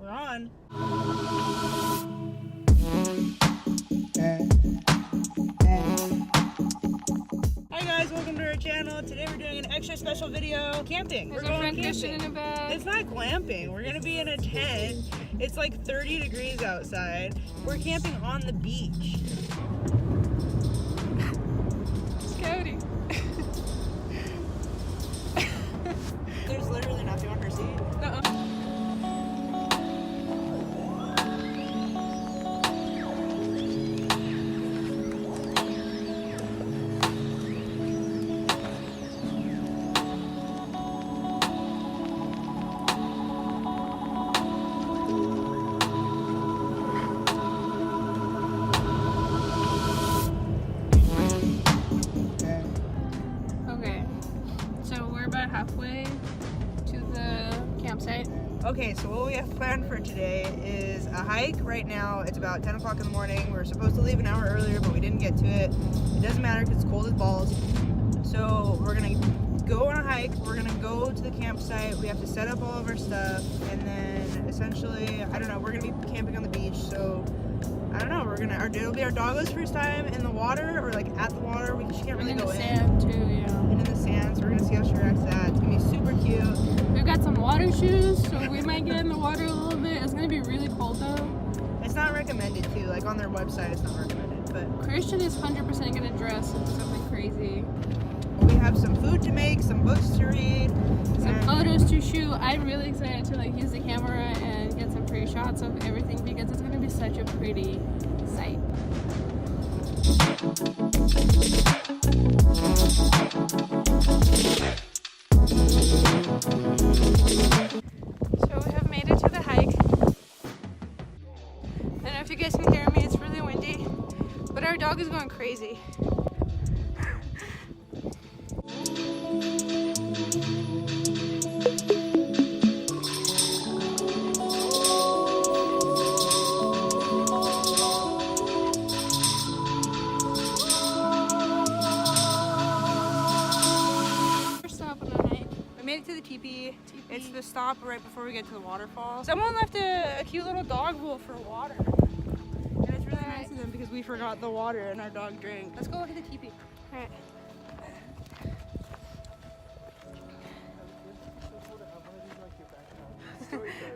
We're on. Hi guys, welcome to our channel. Today we're doing an extra special video. Camping. We're going camping. It's not glamping. We're gonna be in a tent. It's like 30 degrees outside. We're camping on the beach. Cody. There's literally nothing on her seat. Halfway to the campsite. Okay, so what we have planned for today is a hike. Right now it's about 10 o'clock in the morning. We're supposed to leave an hour earlier, but we didn't get to it. It doesn't matter because it's cold as balls. So we're gonna go on a hike. We're gonna go to the campsite. We have to set up all of our stuff, and then essentially, I don't know, we're gonna be camping on the beach. So I don't know, it'll be our doggo's first time in the water, or like at the water. She can't really go in. And in the sand too, yeah. And in the sand, so we're gonna see how she reacts to that. It's gonna be super cute. We've got some water shoes, so we might get in the water a little bit. It's gonna be really cold though. It's not recommended too, like on their website it's not recommended, but Christian is 100% gonna dress in something crazy. We have some food to make, some books to read, some photos to shoot. I'm really excited to like use the camera and get some pretty shots of everything because it's gonna be such a pretty sight. So we have made it to the hike. I don't know if you guys can hear me, it's really windy, but our dog is going crazy. To the teepee. It's the stop right before we get to the waterfall. Someone left a cute little dog bowl for water. And it's really nice of them because we forgot the water and our dog drank. Let's go look at the teepee. Alright.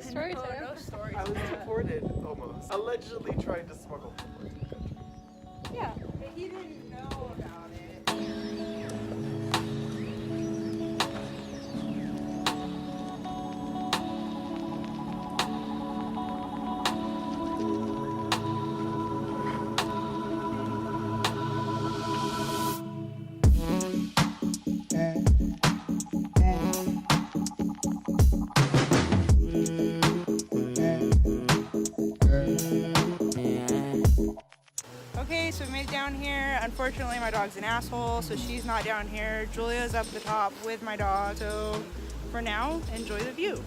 Story time. No story. I was deported almost. Allegedly trying to smuggle people into the country. Yeah, but he didn't know about it. Okay, so we made it down here. Unfortunately, my dog's an asshole, so she's not down here. Julia's up the top with my dog. So for now, enjoy the view.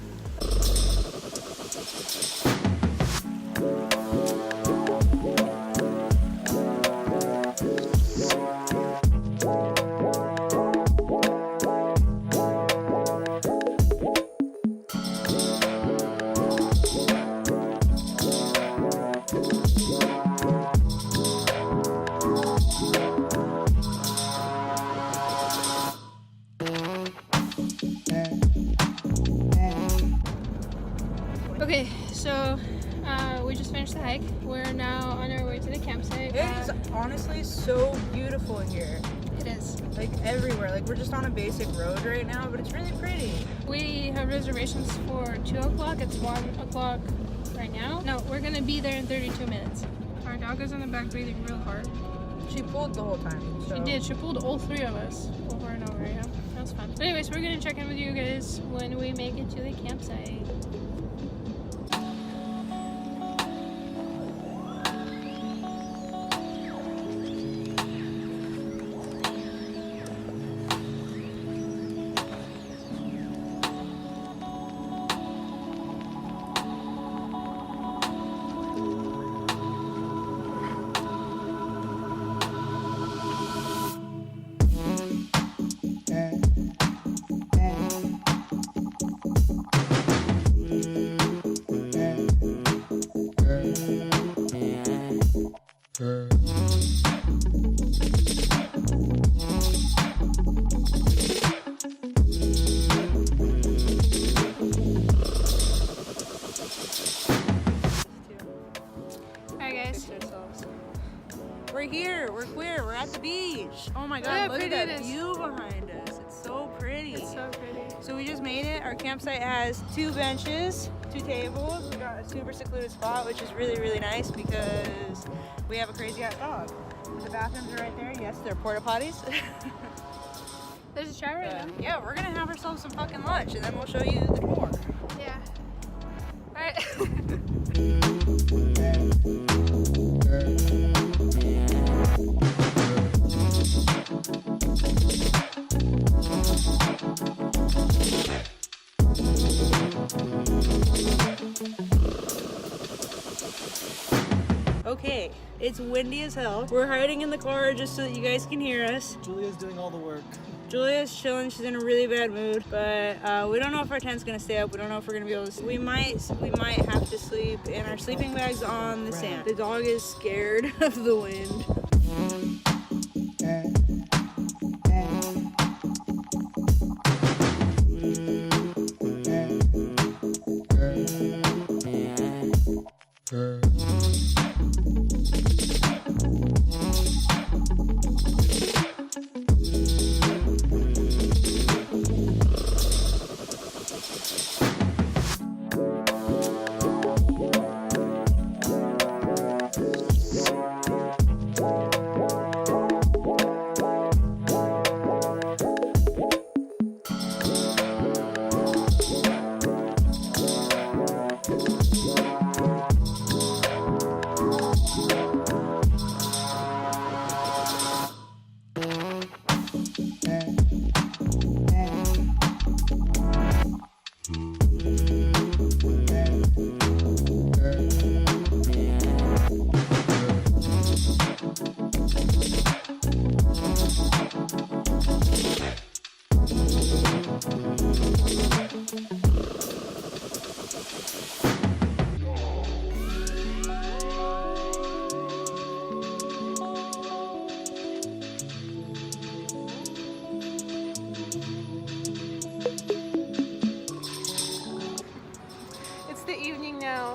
Okay, so we just finished the hike. We're now on our way to the campsite. It is honestly so beautiful here. It is. Like everywhere. Like we're just on a basic road right now, but it's really pretty. We have reservations for 2 o'clock. It's 1 o'clock right now. No, we're gonna be there in 32 minutes. Our dog is in the back breathing real hard. She pulled the whole time. So. She did. She pulled all 3 of us over and over. Yeah, that was fun. But anyways, we're gonna check in with you guys when we make it to the campsite. here. We're queer. We're at the beach. Oh my god, look at that view behind us. It's so pretty. It's so pretty. So we just made it. Our campsite has 2 benches, 2 tables. We got a super secluded spot, which is really, really nice because we have a crazy hot dog. The bathrooms are right there. Yes, they're porta potties. There's a shower right now. Yeah, we're gonna have ourselves some fucking lunch and then we'll show you the tour. Yeah. Alright. Okay, it's windy as hell. We're hiding in the car just so that you guys can hear us. Julia's doing all the work. Julia's chilling, she's in a really bad mood, but we don't know if our tent's gonna stay up. We don't know if we're gonna be able to. We might have to sleep in our sleeping bags on the sand. The dog is scared of the wind.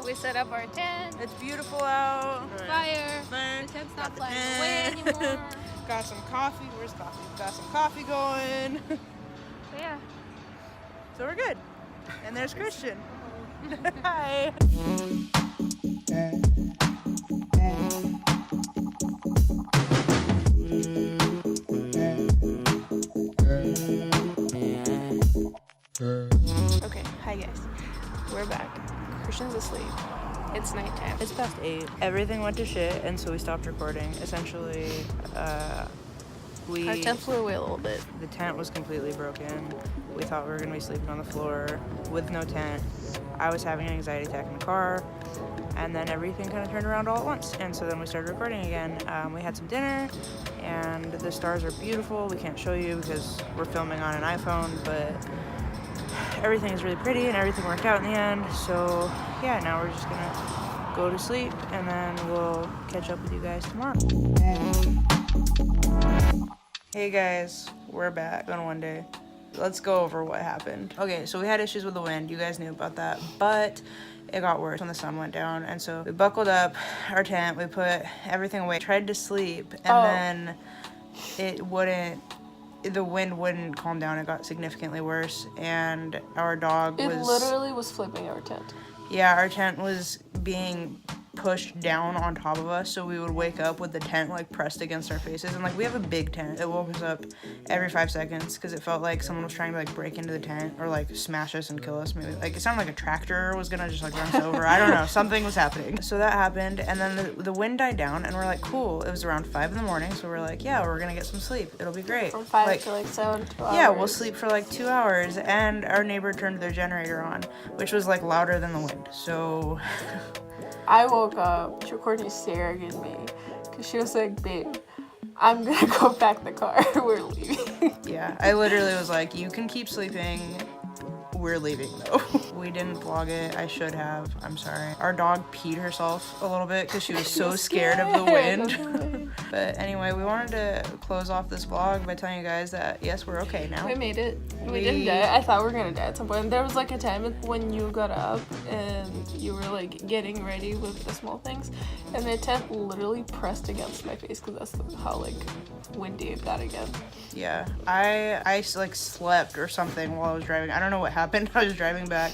We set up our tent. It's beautiful out. Fire. Fire. The tent's not flying away anymore. Got some coffee. Where's coffee? Got some coffee going. So yeah. So we're good. And there's Christian. Hi. Okay, hi guys. We're back. Christian's asleep. It's nighttime. It's past 8. Everything went to shit, and so we stopped recording. Essentially, Our tent flew away a little bit. the tent was completely broken. We thought we were gonna be sleeping on the floor with no tent. I was having an anxiety attack in the car, and then everything kind of turned around all at once. And so then we started recording again. We had some dinner, and the stars are beautiful. We can't show you because we're filming on an iPhone, but everything is really pretty and everything worked out in the end. So yeah, now we're just gonna go to sleep and then we'll catch up with you guys tomorrow. Hey guys, we're back on one day. Let's go over what happened. Okay, so we had issues with the wind. You guys knew about that, but it got worse when the sun went down. And so we buckled up our tent, we put everything away, tried to sleep, and then the wind wouldn't calm down. It got significantly worse, and our dog It literally was flipping our tent. Yeah, our tent was being pushed down on top of us, so we would wake up with the tent like pressed against our faces. And like, we have a big tent. It woke us up every 5 seconds because it felt like someone was trying to like break into the tent or like smash us and kill us. Maybe like it sounded like a tractor was gonna just like run us over. I don't know, something was happening. So that happened, and then the wind died down, and we're like, cool. It was around 5 in the morning, so we're like, yeah, we're gonna get some sleep. It'll be great. From 5 like, to like 7 to 2 hours. yeah, we'll sleep for like 2 hours, and our neighbor turned their generator on, which was like louder than the wind. So I woke up, Courtney staring at me, because she was like, babe, I'm gonna go pack the car, we're leaving. yeah, I literally was like, you can keep sleeping, we're leaving though. We didn't vlog it. I should have. I'm sorry. Our dog peed herself a little bit because she was so scared of the wind. But anyway, we wanted to close off this vlog by telling you guys that yes, we're okay now. We made it. We didn't die. I thought we were gonna die at some point. There was like a time when you got up and you were like getting ready with the small things, and the tent literally pressed against my face because that's how like windy it got again. Yeah, I like slept or something while I was driving. I don't know what happened. I was driving back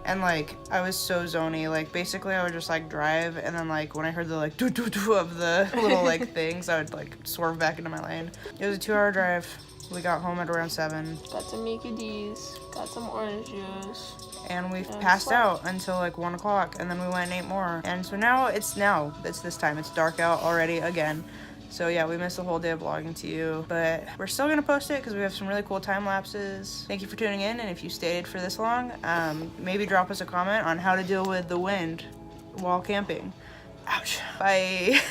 and like I was so zony. Like basically I would just like drive, and then like when I heard the like doo doo doo of the little like things, I would like swerve back into my lane. It was a 2-hour drive. We got home at around 7. Got some Mickey D's, got some orange juice. And we And passed slept. out until like 1 o'clock, and then we went and ate more. And so now it's this time. It's dark out already again. So yeah, we missed a whole day of vlogging to you, but we're still gonna post it because we have some really cool time lapses. Thank you for tuning in, and if you stayed for this long, maybe drop us a comment on how to deal with the wind while camping. Ouch. Bye.